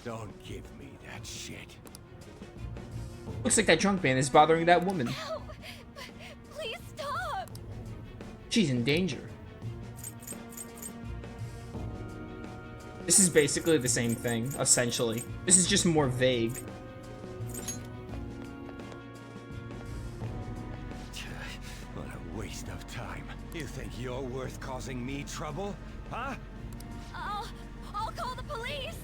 Don't give me that shit. Looks like that drunk man is bothering that woman. No! Please stop! She's in danger. This is basically the same thing, essentially. This is just more vague. What a waste of time. You think you're worth causing me trouble? Huh? I'll call the police!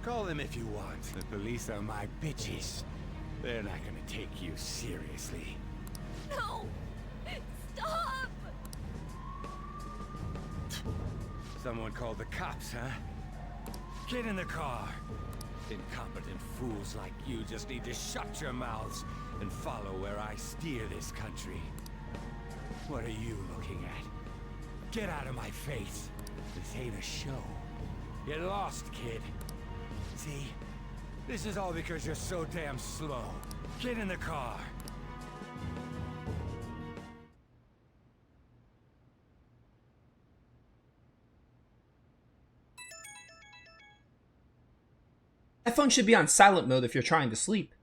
Call them if you want. The police are my bitches. They're not gonna take you seriously. No! Stop! Someone called the cops, huh? Get in the car. Incompetent fools like you just need to shut your mouths and follow where I steer this country. What are you looking at? Get out of my face. This ain't a show. Get lost, kid. See? This is all because you're so damn slow. Get in the car. That phone should be on silent mode if you're trying to sleep.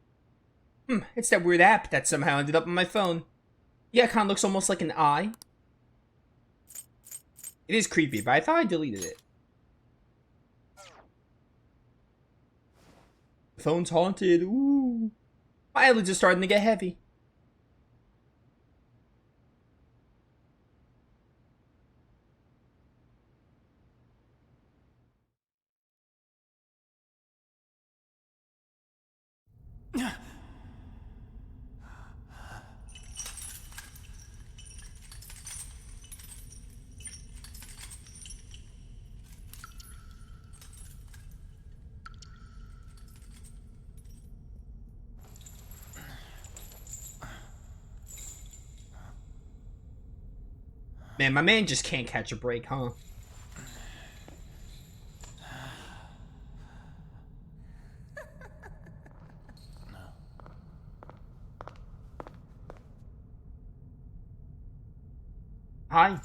It's that weird app that somehow ended up on my phone. The icon looks almost like an eye. It is creepy, but I thought I deleted it. The phone's haunted. Ooh. My eyelids are starting to get heavy. Man, my man just can't catch a break, huh? Hi.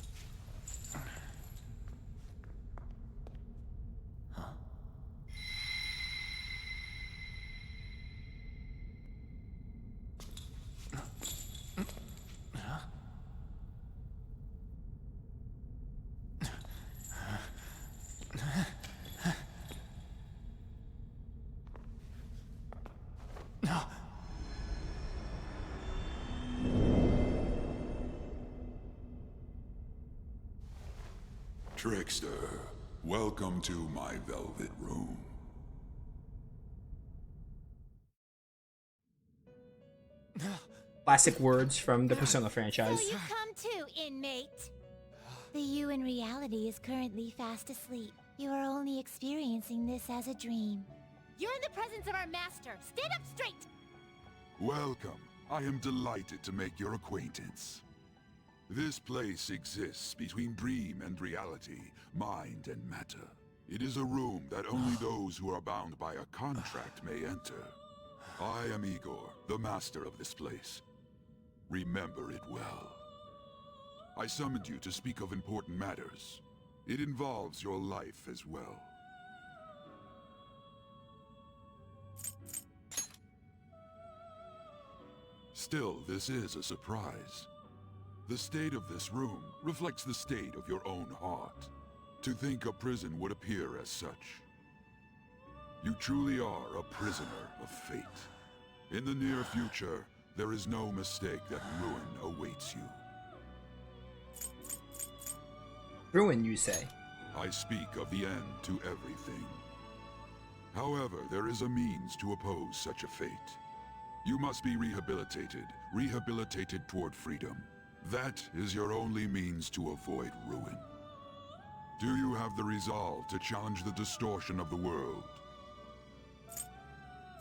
Trickster, welcome to my velvet room. Classic words from the Persona So franchise. you come too, inmate. The you in reality is currently fast asleep. You are only experiencing this as a dream. You're in the presence of our master. Stand up straight! Welcome. I am delighted to make your acquaintance. This place exists between dream and reality, mind and matter. It is a room that only those who are bound by a contract may enter. I am Igor, the master of this place. Remember it well. I summoned you to speak of important matters. It involves your life as well. Still, this is a surprise. The state of this room reflects the state of your own heart. To think a prison would appear as such. You truly are a prisoner of fate. In the near future, there is no mistake that ruin awaits you. Ruin, you say? I speak of the end to everything. However, there is a means to oppose such a fate. You must be rehabilitated toward freedom. That is your only means to avoid ruin. Do you have the resolve to challenge the distortion of the world?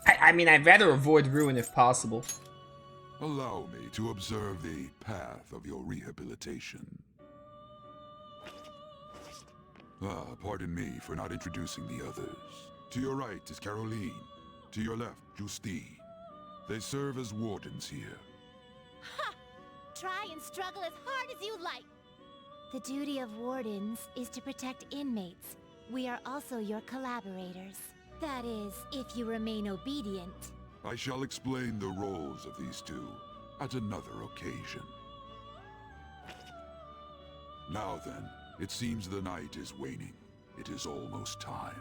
I mean, I'd rather avoid ruin if possible. Allow me to observe the path of your rehabilitation. Pardon me for not introducing the others. To your right is Caroline. To your left, Justine. They serve as wardens here. Ha! Try and struggle as hard as you like. The duty of wardens is to protect inmates. we are also your collaborators. That is, if you remain obedient. I shall explain the roles of these two at another occasion. Now then, it seems the night is waning. It is almost time.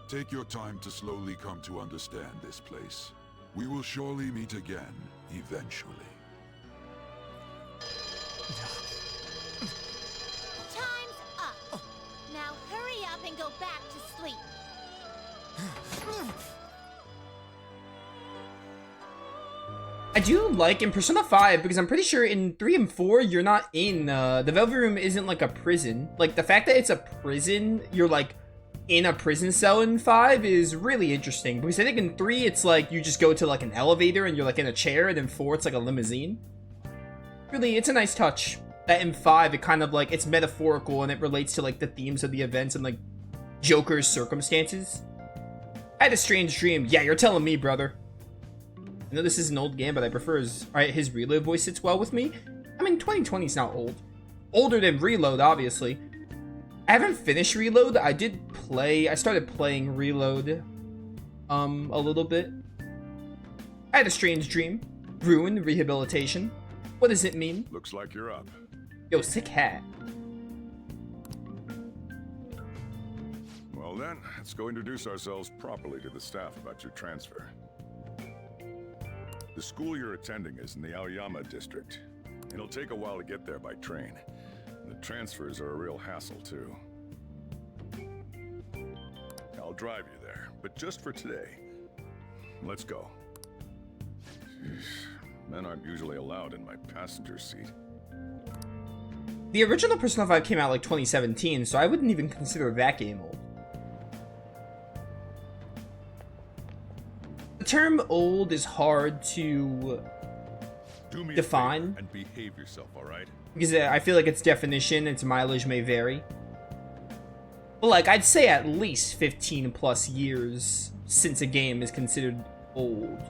Take your time to slowly come to understand this place. We will surely meet again, eventually. Time's up! Now hurry up and go back to sleep. I do like in Persona 5, because I'm pretty sure in 3 and 4, you're not in, the Velvet Room isn't like a prison. Like, the fact that it's a prison, you're like in a prison cell in 5 is really interesting. Because I think in 3, it's like you just go to like an elevator and you're like in a chair, and in 4, it's like a limousine. Really, it's a nice touch. That in 5, it kind of like, it's metaphorical and it relates to like the themes of the events and like Joker's circumstances. I had a strange dream. Yeah, you're telling me, brother. I know this is an old game, but I prefer his Reload voice sits well with me. I mean, 2020 is not old. Older than Reload, obviously. I haven't finished Reload. I started playing Reload, a little bit. I had a strange dream. Ruin, rehabilitation. What does it mean? Looks like you're up. Yo, sick hat. Well then, let's go introduce ourselves properly to the staff about your transfer. The school you're attending is in the Aoyama district. It'll take a while to get there by train. The transfers are a real hassle, too. I'll drive you there, but just for today. Let's go. Men aren't usually allowed in my passenger seat. The original Persona 5 came out like 2017, so I wouldn't even consider that game old. The term old is hard to Do me define. a favor and behave yourself, all right? Because I feel like its definition, its mileage may vary. But like, I'd say at least 15 plus years since a game is considered old.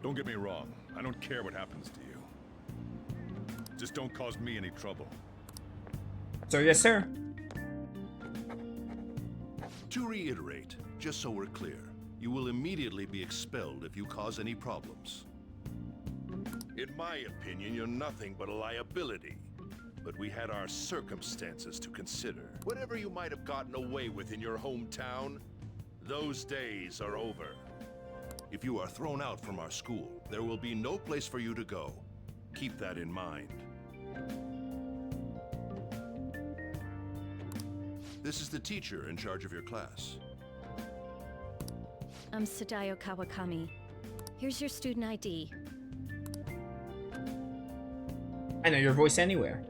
Don't get me wrong. I don't care what happens to you. Just don't cause me any trouble. So yes, sir. To reiterate, just so we're clear, you will immediately be expelled if you cause any problems. In my opinion, you're nothing but a liability. But we had our circumstances to consider. Whatever you might have gotten away with in your hometown, those days are over. If you are thrown out from our school, there will be no place for you to go. Keep that in mind. This is the teacher in charge of your class. I'm Sadayo Kawakami. Here's your student ID. I know your voice anywhere.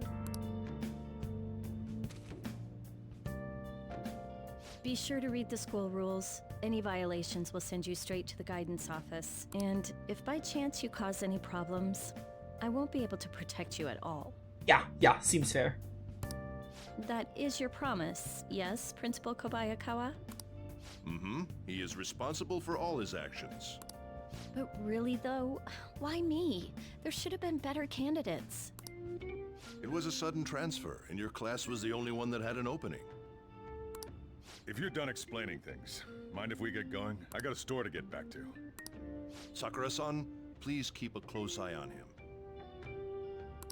Be sure to read the school rules. Any violations will send you straight to the guidance office. And if by chance you cause any problems, I won't be able to protect you at all. Yeah, seems fair. That is your promise, yes, Principal Kobayakawa? Mm-hmm. He is responsible for all his actions. But really though, why me? There should have been better candidates. It was a sudden transfer, and your class was the only one that had an opening. If you're done explaining things, mind if we get going? I got a store to get back to. Sakura-san, please keep a close eye on him.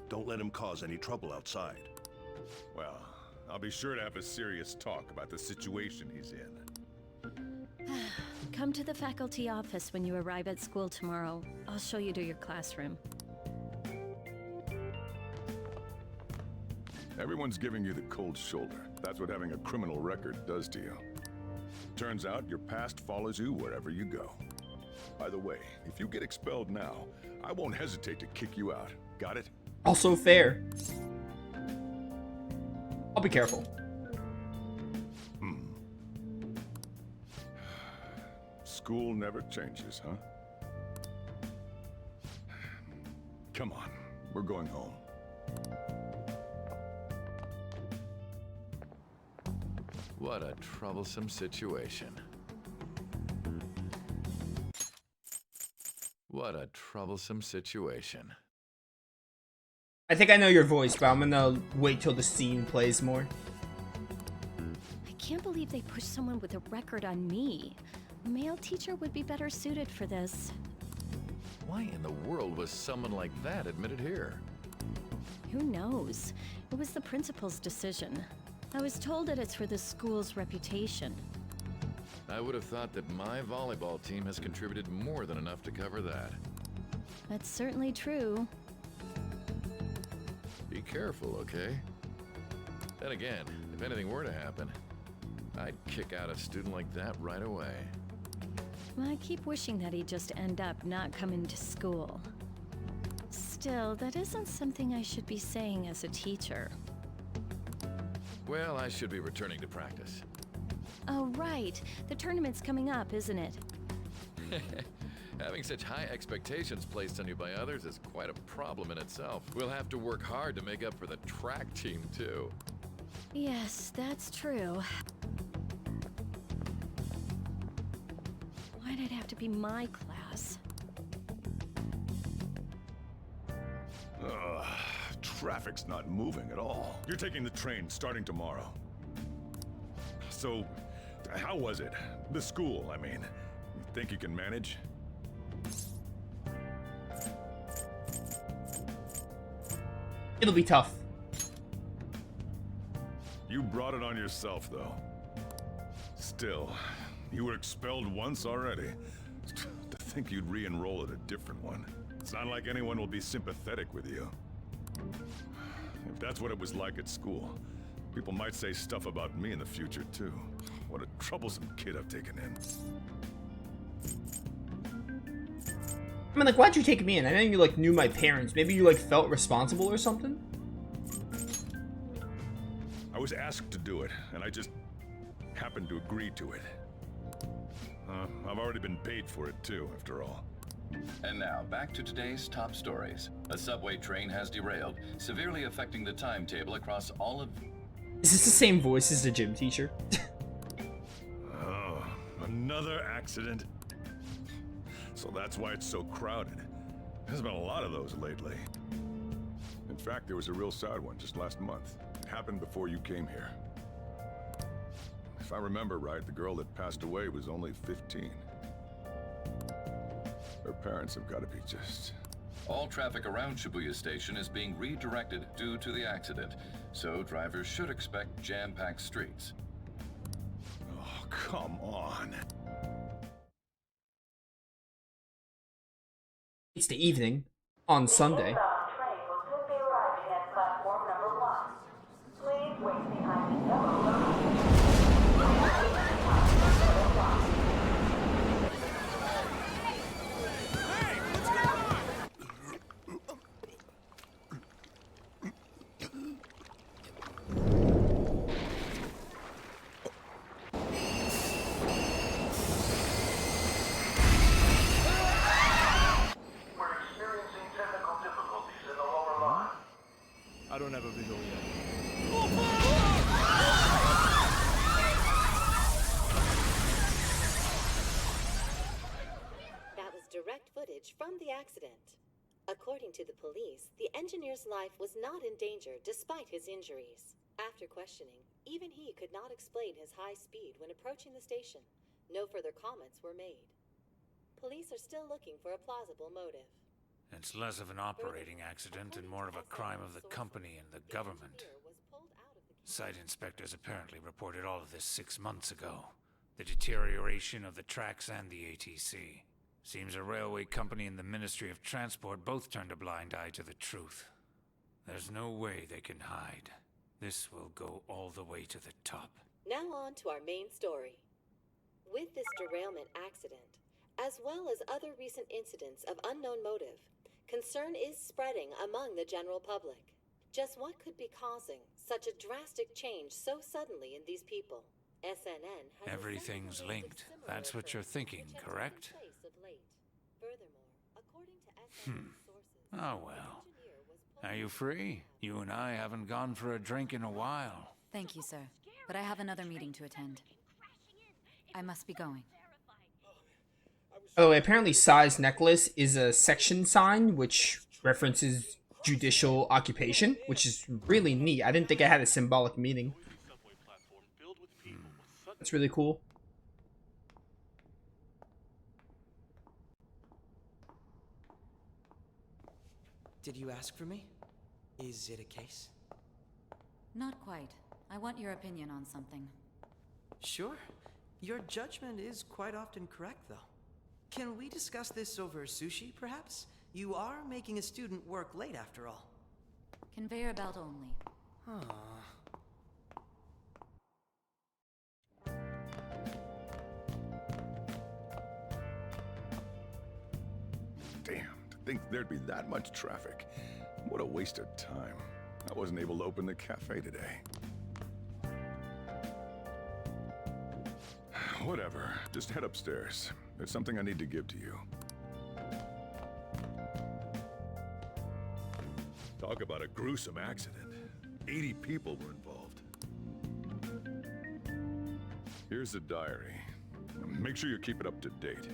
Don't let him cause any trouble outside. Well, I'll be sure to have a serious talk about the situation he's in. Come to the faculty office when you arrive at school tomorrow. I'll show you to your classroom. Everyone's giving you the cold shoulder. That's what having a criminal record does to you. Turns out your past follows you wherever you go. By the way, if you get expelled now, I won't hesitate to kick you out. Got it? Also fair. I'll be careful. School never changes, huh? Come on, we're going home. What a troublesome situation. What a troublesome situation. I think I know your voice, but I'm gonna wait till the scene plays more. can't believe they pushed someone with a record on me. A male teacher would be better suited for this. Why in the world was someone like that admitted here? Who knows? It was the principal's decision. I was told that it's for the school's reputation. I would have thought that my volleyball team has contributed more than enough to cover that. That's certainly true. Be careful, okay? Then again, if anything were to happen, I'd kick out a student like that right away. I keep wishing that he'd just end up not coming to school. Still, that isn't something I should be saying as a teacher. Well, I should be returning to practice. Oh, right. The tournament's coming up, isn't it? Having such high expectations placed on you by others is quite a problem in itself. We'll have to work hard to make up for the track team, too. Yes, that's true. Why'd it have to be my class? Ugh, traffic's not moving at all. You're taking the train starting tomorrow. So, how was it? The school, I mean. You think you can manage? It'll be tough. You brought it on yourself, though. Still, you were expelled once already. To think you'd re-enroll at a different one. It's not like anyone will be sympathetic with you. If that's what it was like at school, people might say stuff about me in the future, too. What a troublesome kid I've taken in. I mean, like, why'd you take me in? I know you, like, knew my parents. Maybe you, like, felt responsible or something? I was asked to do it, and I just happened to agree to it. I've already been paid for it, too, after all. And now, back to today's top stories. A subway train has derailed, severely affecting the timetable across all of... Is this the same voice as the gym teacher? Oh, another accident. So that's why it's so crowded. There's been a lot of those lately. In fact, there was a real sad one just last month. It happened before you came here. If I remember right, the girl that passed away was only 15. Her parents have got to be just... All traffic around Shibuya Station is being redirected due to the accident, so drivers should expect jam-packed streets. Oh, come on. It's the evening on Sunday. Train will soon be arriving at platform number 1. Please wait behind the yellow line. I don't have a visual yet. That was direct footage from the accident. According to the police, the engineer's life was not in danger despite his injuries. After questioning, even he could not explain his high speed when approaching the station. No further comments were made. Police are still looking for a plausible motive. It's less of an operating accident and more of a crime of the company and the government. Site inspectors apparently reported all of this 6 months ago. The deterioration of the tracks and the ATC. Seems a railway company and the Ministry of Transport both turned a blind eye to the truth. There's no way they can hide. This will go all the way to the top. Now on to our main story. With this derailment accident, as well as other recent incidents of unknown motive, concern is spreading among the general public. Just what could be causing such a drastic change so suddenly in these people? SNN has Everything's linked. That's what you're thinking, correct? Furthermore, according to SNN sources, Oh well. Are you free? You and I haven't gone for a drink in a while. Thank you, sir. But I have another meeting to attend. I must be going. Oh, apparently size necklace is a section sign, which references judicial occupation, which is really neat. I didn't think I had a symbolic meaning. That's really cool. Did you ask for me? Is it a case? Not quite. I want your opinion on something. Sure. Your judgment is quite often correct, though. Can we discuss this over sushi, perhaps? You are making a student work late, after all. Conveyor belt only. Damn, to think there'd be that much traffic. What a waste of time. I wasn't able to open the cafe today. Whatever, just head upstairs. There's something I need to give to you. Talk about a gruesome accident. 80 people were involved. Here's the diary. Make sure you keep it up to date.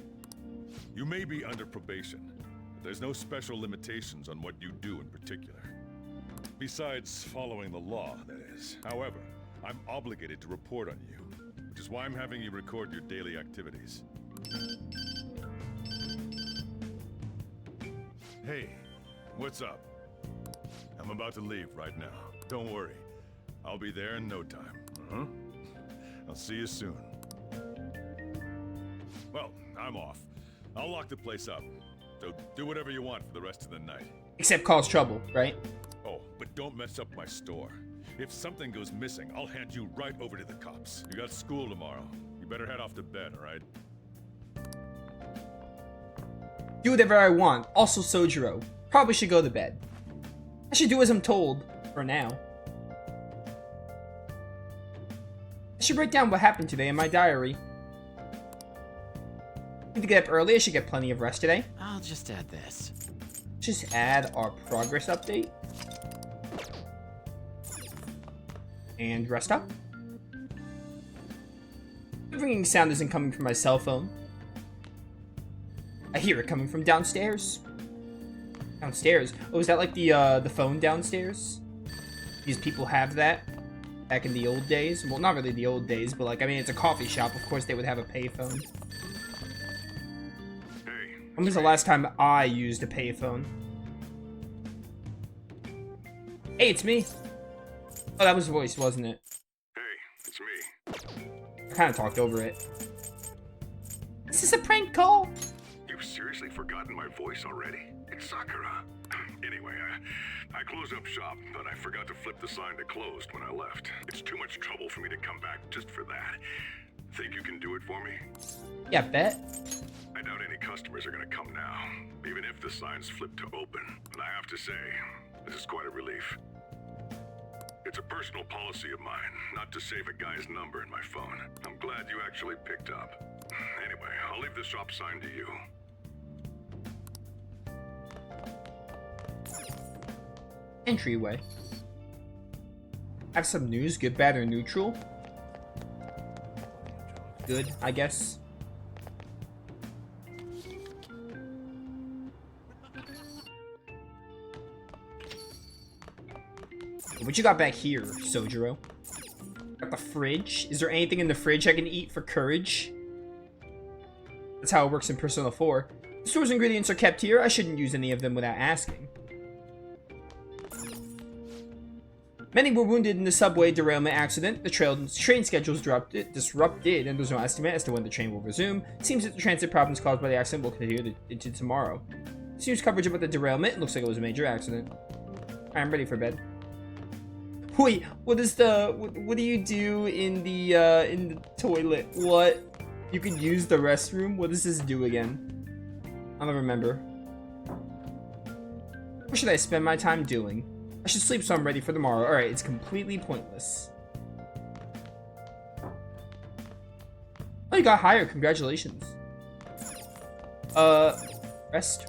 You may be under probation, but there's no special limitations on what you do in particular. Besides following the law, that is. However, I'm obligated to report on you, which is why I'm having you record your daily activities. Hey, what's up? I'm about to leave right now. Don't worry. I'll be there in no time. I'll see you soon. Well, I'm off. I'll lock the place up. So do whatever you want for the rest of the night. Except cause trouble, right? Oh, but don't mess up my store. If something goes missing, I'll hand you right over to the cops. You got school tomorrow. You better head off to bed, all right? Do whatever I want. Also, Sojiro. Probably should go to bed. I should do as I'm told, for now. I should write down what happened today in my diary. Need to get up early. I should get plenty of rest today. I'll just add this. Just add our progress update. And rest up. The ringing sound isn't coming from my cell phone. I hear it coming from downstairs. Downstairs? Oh, is that like the phone downstairs? These people have that back in the old days. Well, not really the old days, but like, I mean, it's a coffee shop. Of course, they would have a payphone. When was the last time I used a payphone? Hey, it's me. Oh, that was voice, wasn't it? Hey, it's me. I kind of talked over it. Is this a prank call? You've seriously forgotten my voice already? It's Sakura. Anyway, I closed up shop, but I forgot to flip the sign to closed when I left. It's too much trouble for me to come back just for that. Think you can do it for me? Yeah, bet. I doubt any customers are gonna come now, even if the sign's flipped to open. But I have to say, this is quite a relief. It's a personal policy of mine, not to save a guy's number in my phone. I'm glad you actually picked up. Anyway, I'll leave the shop sign to you. Entryway. Have some news, good, bad, or neutral? Good, I guess. What you got back here, Sojiro? Got the fridge. Is there anything in the fridge I can eat for courage? That's how it works in Persona 4. The store's ingredients are kept here. I shouldn't use any of them without asking. Many were wounded in the subway derailment accident. The train schedules disrupted, and there's no estimate as to when the train will resume. It seems that the transit problems caused by the accident will continue into tomorrow. This news coverage about the derailment looks like it was a major accident. I'm ready for bed. Wait, what do you do in the toilet? What? You can use the restroom? What does this do again? I don't remember. What should I spend my time doing? I should sleep so I'm ready for tomorrow. Alright, it's completely pointless. Oh, you got higher. Congratulations. Rest.